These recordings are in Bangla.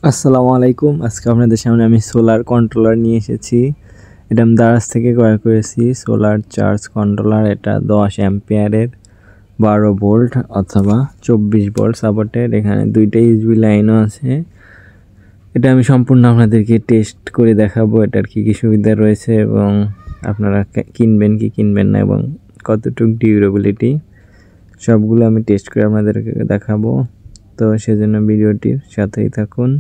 আসসালামু আলাইকুম। আজকে আপনাদের সামনে আমি সোলার কন্ট্রোলার নিয়ে এসেছি। এটা আমি দারাজ থেকে ক্রয় করেছি। সোলার চার্জ কন্ট্রোলার, এটা 10 অ্যাম্পিয়ারের 12 ভোল্ট অথবা 24 ভোল্ট সাপোর্টেড। এখানে দুইটা ইউএসবি লাইনও আছে। এটা আমি সম্পূর্ণ আপনাদেরকে টেস্ট করে দেখাবো এটার কী কী সুবিধা রয়েছে এবং আপনারা কিনবেন কি কিনবেন না এবং কতটুকু ডিউরেবিলিটি, সবগুলো আমি টেস্ট করে আপনাদেরকে দেখাবো। তো সেজন্য ভিডিওটির সাথেই থাকুন।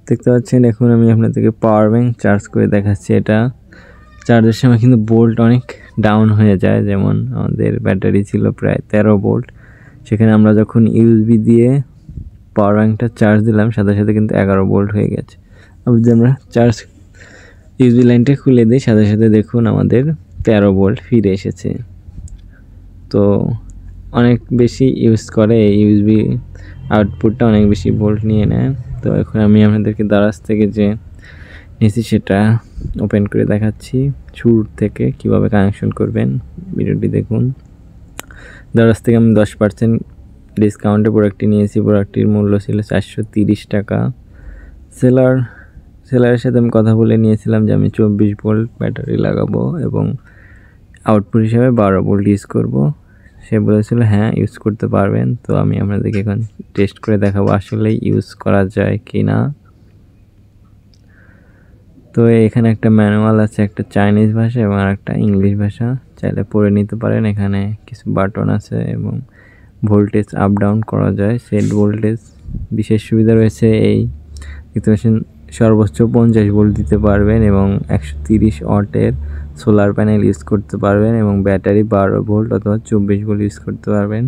দেখতে পাচ্ছেন এখন আমি আপনাদেরকে পাওয়ার ব্যাংক চার্জ করে দেখাচ্ছি। এটা চার্জের সময় কিন্তু ভোল্ট অনেক ডাউন হয়ে যায়। যেমন আমাদের ব্যাটারি ছিল প্রায় 13 ভোল্ট, সেখানে আমরা যখন ইউএসবি দিয়ে পাওয়ার ব্যাংকটা চার্জ দিলাম সাথে সাথে কিন্তু 11 ভোল্ট হয়ে গেছে। আবার যদি আমরা চার্জ ইউএসবি লাইনটা খুলে দিই সাথে সাথে দেখুন আমাদের 13 ভোল্ট ফিরে এসেছে। তো অনেক বেশি ইউজ করে, এই ইউএসবি আউটপুটটা অনেক বেশি ভোল্ট নিয়ে নেয়। তো এখন আমি আপনাদেরকে দারাজ থেকে যে নিয়েছি সেটা ওপেন করে দেখাচ্ছি শুরু থেকে কিভাবে কানেকশন করবেন। ভিডিওটি দেখুন। দারাজ থেকে আমি 10% ডিসকাউন্টে প্রোডাক্টটি নিয়েছি। প্রোডাক্টটির মূল্য ছিল 430 টাকা। সেলারের সাথে আমি কথা বলে নিয়েছিলাম যে আমি 24 ভোল্ট ব্যাটারি লাগাবো এবং আউটপুট হিসাবে 12 ভোল্ট ইউজ করব। সে বলেছিল হ্যাঁ ইউজ করতে পারবেন। তো আমি আপনাদেরকে এখন টেস্ট করে দেখাবো আসলে ইউজ করা যায় কি না। তো এখানে একটা ম্যানুয়াল আছে, একটা চাইনিজ ভাষা এবং একটা ইংলিশ ভাষা, চাইলে পড়ে নিতে পারেন। এখানে কিছু বাটন আছে এবং ভোল্টেজ আপ ডাউন করা যায়। সেট ভোল্টেজ বিশেষ সুবিধা রয়েছে, এই দেখতে পাচ্ছেন সর্বোচ্চ 50 ভোল্ট দিতে পারবেন এবং 130 ওয়াটের সোলার প্যানেল ইউজ করতে পারবেন এবং ব্যাটারি 12 ভোল্ট অথবা 24 ভোল্ট ইউজ করতে পারবেন।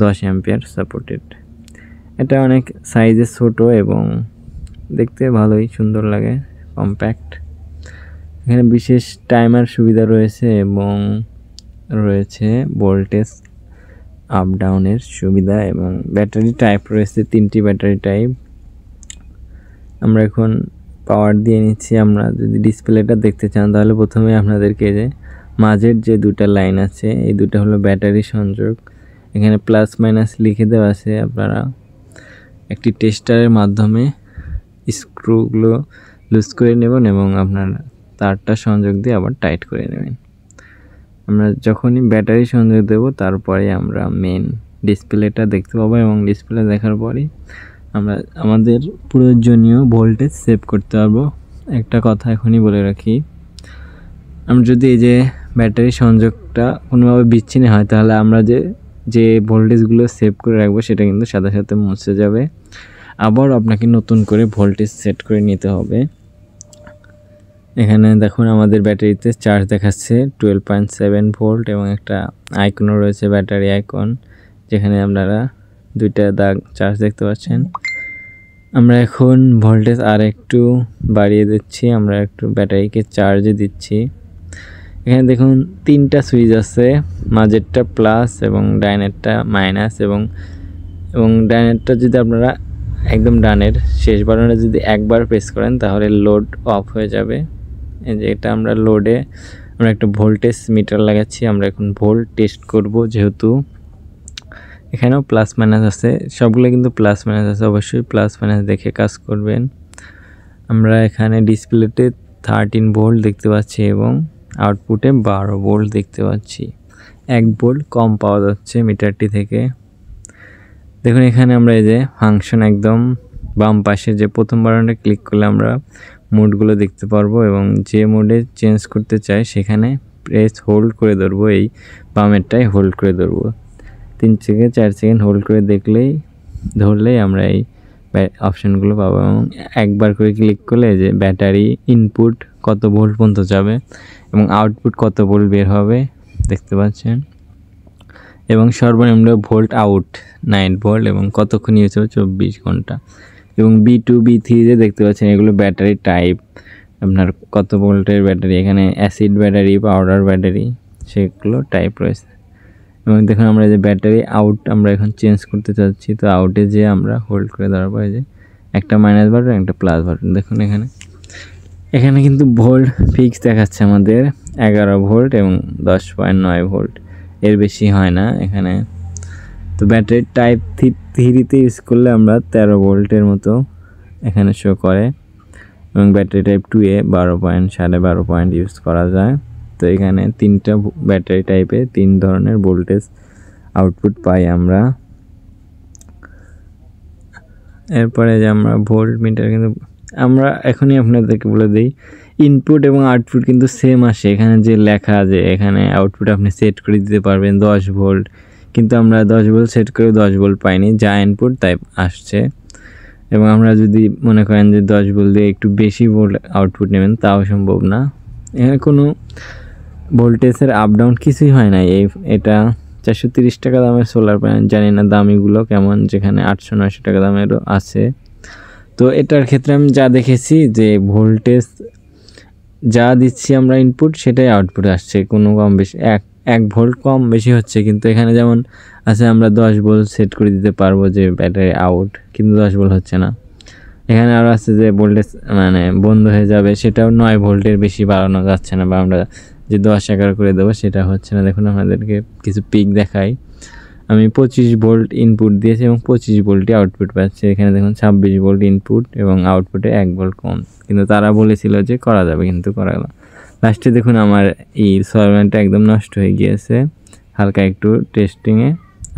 10 অ্যাম্পিয়ার সাপোর্টেড। এটা অনেক সাইজে ছোট এবং দেখতে ভালোই সুন্দর লাগে, কম্প্যাক্ট। এখানে বিশেষ টাইমার সুবিধা রয়েছে এবং রয়েছে ভোল্টেজ আপ ডাউনের সুবিধা এবং ব্যাটারি টাইপ রয়েছে 3টি ব্যাটারি টাইপ। আমরা এখন পাওয়ার দিয়ে নিচ্ছি। আমরা যদি ডিসপ্লেটা দেখতে চান তাহলে প্রথমে আপনাদেরকে যে মাঝের যে দুটা লাইন আছে এই দুটো হলো ব্যাটারি সংযোগ। এখানে প্লাস মাইনাস লিখে দেওয়া আছে। আপনারা একটি টেস্টারের মাধ্যমে স্ক্রুগুলো লুজ করে নেবেন এবং আপনার তারটা সংযোগ দিয়ে আবার টাইট করে নেবেন। আমরা যখনই ব্যাটারি সংযোগ দেব তারপরে আমরা মেন ডিসপ্লেটা দেখতে পাবো এবং ডিসপ্লে দেখার পরেই আমরা আমাদের প্রয়োজনীয় ভোল্টেজ সেভ করতে পারবো। একটা কথা এখনই বলে রাখি, আমরা যদি এই যে ব্যাটারি সংযোগটা কোনোভাবে বিচ্ছিন্ন হয় তাহলে আমরা যে ভোল্টেজগুলো সেভ করে রাখবো সেটা কিন্তু সাথে সাথে মুছে যাবে। আবার আপনাকে নতুন করে ভোল্টেজ সেট করে নিতে হবে। এখানে দেখুন আমাদের ব্যাটারিতে চার্জ দেখাচ্ছে 12.7 ভোল্ট এবং একটা আইকনও রয়েছে, ব্যাটারি আইকন, যেখানে আপনারা দুইটা দাগ চার্জ দেখতে পাচ্ছেন। আমরা এখন ভোল্টেজ আর একটু বাড়িয়ে দিচ্ছি, আমরা একটু ব্যাটারিকে চার্জে দিচ্ছি। এখানে দেখুন 3টা সুইচ আছে, মাঝেরটা প্লাস এবং ডাইনেরটা মাইনাস এবং ডাইনেরটা যদি আপনারা একদম ডানের শেষ বাটনে যদি একবার প্রেস করেন তাহলে লোড অফ হয়ে যাবে। এই যে এটা আমরা লোডে আমরা একটা ভোল্টেজ মিটার লাগাচ্ছি। আমরা এখন ভোল্ট টেস্ট করব, যেহেতু এখানেও প্লাস মাইনাস আছে, সবগুলো কিন্তু প্লাস মাইনাস আছে, অবশ্যই প্লাস মাইনাস দেখে কাজ করবেন। আমরা এখানে ডিসপ্লেতে 13 ভোল্ট দেখতে পাচ্ছি এবং আউটপুটে 12 ভোল্ট দেখতে পাচ্ছি। 1 ভোল্ট কম পাওয়া যাচ্ছে মিটারটি থেকে। দেখুন এখানে আমরা এই যে ফাংশন একদম বাম পাশে যে প্রথম বাটনটা ক্লিক করলে আমরা মোডগুলো দেখতে পারবো এবং যে মোডে চেঞ্জ করতে চাই সেখানে প্রেস হোল্ড করে ধরবো, এই বামেরটাই হোল্ড করে ধরবো। 3 থেকে 4 সেকেন্ড হোল্ড করে ধরলেই আমরা এই অপশানগুলো পাবো এবং একবার করে ক্লিক করলে যে ব্যাটারি ইনপুট কত ভোল্ট পর্যন্ত যাবে এবং আউটপুট কত ভোল্ট বের হবে দেখতে পাচ্ছেন এবং সর্বনিম্ন ভোল্ট আউট 9 ভোল্ট এবং কতক্ষণ ইউজ হবে 24 ঘন্টা এবং B2 B3 যে দেখতে পাচ্ছেন এগুলো ব্যাটারি টাইপ, আপনার কত ভোল্টের ব্যাটারি, এখানে অ্যাসিড ব্যাটারি, পাউডার ব্যাটারি, সেগুলো টাইপ রয়েছে। এবং দেখুন আমরা যে ব্যাটারি আউট আমরা এখন চেঞ্জ করতে চাচ্ছি, তো আউটে যে আমরা হোল্ড করে ধরাবো এই যে একটা মাইনাস বাটন একটা প্লাস বাটন। দেখুন এখানে কিন্তু ভোল্ট ফিক্স দেখাচ্ছে আমাদের 11 ভোল্ট এবং 10.9 ভোল্ট, এর বেশি হয় না এখানে। তো ব্যাটারি টাইপ 3-তে ইউজ করলে আমরা 13 ভোল্টের মতো এখানে শো করে, এবং ব্যাটারি টাইপ 2-এ 12.5 পয়েন্ট ইউজ করা যায়। তো এখানে 3টা ব্যাটারি টাইপে 3 ধরনের ভোল্টেজ আউটপুট পাই আমরা। এরপরে যে আমরা ভোল্ট মিটার, কিন্তু আমরা এখনই আপনাদেরকে বলে দিই ইনপুট এবং আউটপুট কিন্তু সেম আসে। এখানে যে লেখা যে এখানে আউটপুট আপনি সেট করে দিতে পারবেন 10 ভোল্ট, কিন্তু আমরা 10 ভোল্ট সেট করে 10 ভোল্ট পাইনি, যা ইনপুট তাই আসছে। এবং আমরা যদি মনে করেন যে 10 ভোল্ট দিয়ে একটু বেশি ভোল্ট আউটপুট নেবেন, তাও সম্ভব না। এখানে কোনো ভোল্টেজের আপ ডাউন কিছুই হয় না। এটা 430 টাকা দামের সোলার প্যানেল, জানি না দামিগুলো কেমন, যেখানে 800-900 টাকা দামেরও আছে। তো এটার ক্ষেত্রে আমি যা দেখেছি যে ভোল্টেজ যা দিচ্ছি আমরা ইনপুট, সেটাই আউটপুট আসছে, কোনো কম বেশি 1 ভোল্ট কম বেশি হচ্ছে। কিন্তু এখানে যেমন আছে আমরা 10 ভোল্ট সেট করে দিতে পারবো যে ব্যাটারি আউট, কিন্তু 10 ভোল্ট হচ্ছে না। এখানে আরও আছে যে ভোল্টেজ মানে বন্ধ হয়ে যাবে, সেটাও 9 ভোল্টের বেশি বাড়ানো যাচ্ছে না, বা আমরা যে 10-11 করে দেবো সেটা হচ্ছে না। দেখুন আপনাদেরকে কিছু পিক দেখাই। আমি 25 ভোল্ট ইনপুট দিয়েছি এবং 25 ভোল্টই আউটপুট পাচ্ছি। এখানে দেখুন 26 ভোল্ট ইনপুট এবং আউটপুটে 1 ভোল্ট কম, কিন্তু তারা বলেছিল যে করা যাবে, কিন্তু করা গেল। লাস্টে দেখুন আমার এই সলভেন্টটা একদম নষ্ট হয়ে গিয়েছে, হালকা একটু টেস্টিংয়ে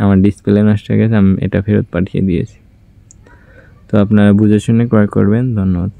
আমার ডিসপ্লে নষ্ট হয়ে গেছে, আমি এটা ফেরত পাঠিয়ে দিয়েছি। তো আপনারা বুঝে শুনে ক্রয় করবেন। ধন্যবাদ।